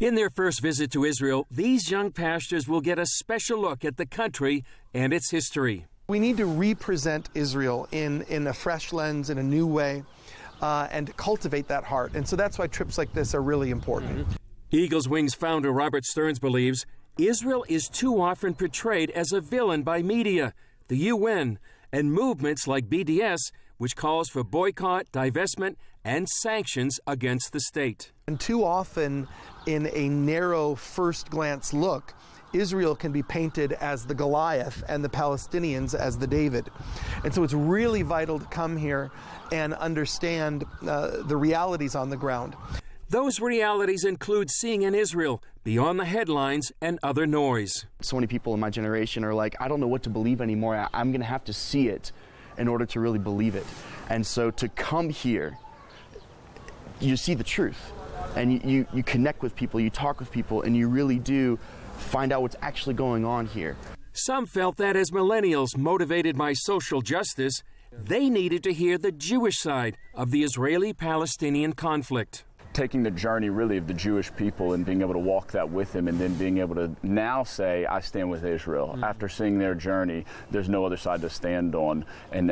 In their first visit to Israel, these young pastors will get a special look at the country and its history. We need to represent Israel in a fresh lens, in a new way, and cultivate that heart. And so that's why trips like this are really important. Eagle's Wings founder Robert Stearns believes Israel is too often portrayed as a villain by media, the UN, and movements like BDS, which calls for boycott, divestment, and sanctions against the state. And too often, in a narrow first-glance look, Israel can be painted as the Goliath and the Palestinians as the David. And so it's really vital to come here and understand the realities on the ground. Those realities include seeing in Israel beyond the headlines and other noise. So many people in my generation are like, I don't know what to believe anymore. I'm going to have to see it in order to really believe it. And so to come here, you see the truth. And you connect with people, you talk with people, and you really do find out what's actually going on here. Some felt that as millennials motivated by social justice, they needed to hear the Jewish side of the Israeli-Palestinian conflict. Taking the journey really of the Jewish people and being able to walk that with them, and then being able to now say, I stand with Israel. After seeing their journey, there's no other side to stand on, and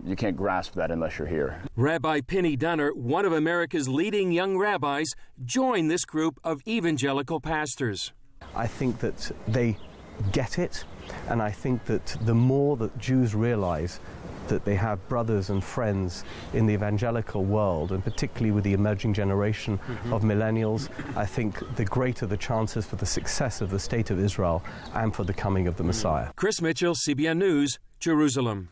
you can't grasp that unless you're here. Rabbi Penny Dunner, one of America's leading young rabbis, joined this group of evangelical pastors. I think that they get it, and I think that the more that Jews realize that they have brothers and friends in the evangelical world, and particularly with the emerging generation of millennials, I think the greater the chances for the success of the State of Israel and for the coming of the Messiah. Chris Mitchell, CBN News, Jerusalem.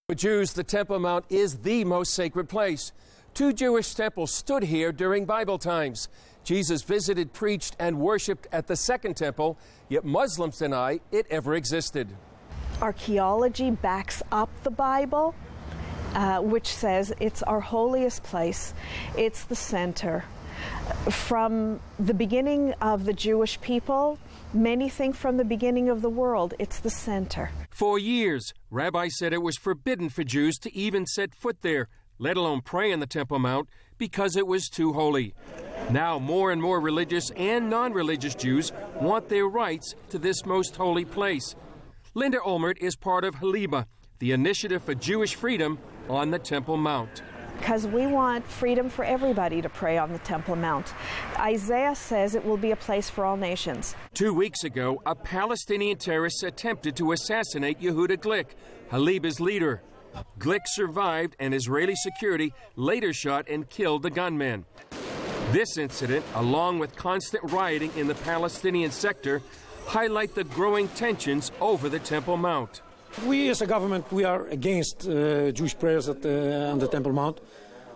For Jews, the Temple Mount is the most sacred place. 2 Jewish temples stood here during Bible times. Jesus visited, preached, and worshipped at the Second Temple, yet Muslims deny it ever existed. Archaeology backs up the Bible, which says it's our holiest place. It's the center. From the beginning of the Jewish people, many think from the beginning of the world, it's the center. For years, rabbis said it was forbidden for Jews to even set foot there, let alone pray in the Temple Mount, because it was too holy. Now, more and more religious and non-religious Jews want their rights to this most holy place. Linda Olmert is part of Haliba, the initiative for Jewish freedom on the Temple Mount. Because we want freedom for everybody to pray on the Temple Mount. Isaiah says it will be a place for all nations. 2 weeks ago, a Palestinian terrorist attempted to assassinate Yehuda Glick, Haliba's leader. Glick survived, and Israeli security later shot and killed the gunman. This incident, along with constant rioting in the Palestinian sector, highlight the growing tensions over the Temple Mount. We as a government, we are against Jewish prayers on the Temple Mount,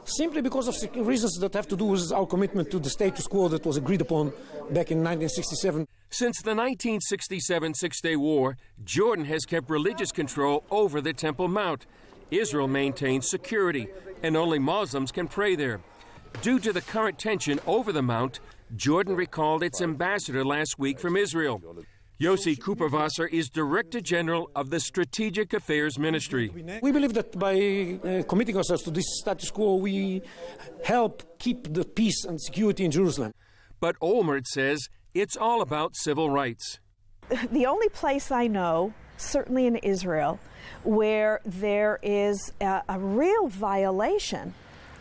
simply because of reasons that have to do with our commitment to the status quo that was agreed upon back in 1967. Since the 1967 Six-Day War, Jordan has kept religious control over the Temple Mount. Israel maintains security, and only Muslims can pray there. Due to the current tension over the Mount, Jordan recalled its ambassador last week from Israel. Yossi Kuperwasser is Director General of the Strategic Affairs Ministry. We believe that by committing ourselves to this status quo, we help keep the peace and security in Jerusalem. But Olmert says it's all about civil rights. The only place I know, certainly in Israel, where there is a real violation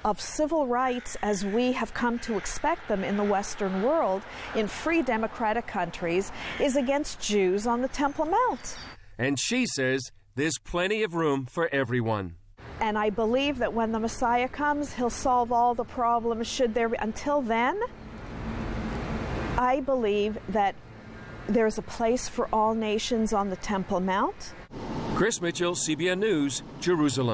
of civil rights as we have come to expect them in the Western world, in free democratic countries, is against Jews on the Temple Mount. And she says there's plenty of room for everyone. And I believe that when the Messiah comes, he'll solve all the problems should there be. Until then, I believe that there's a place for all nations on the Temple Mount. Chris Mitchell, CBN News, Jerusalem.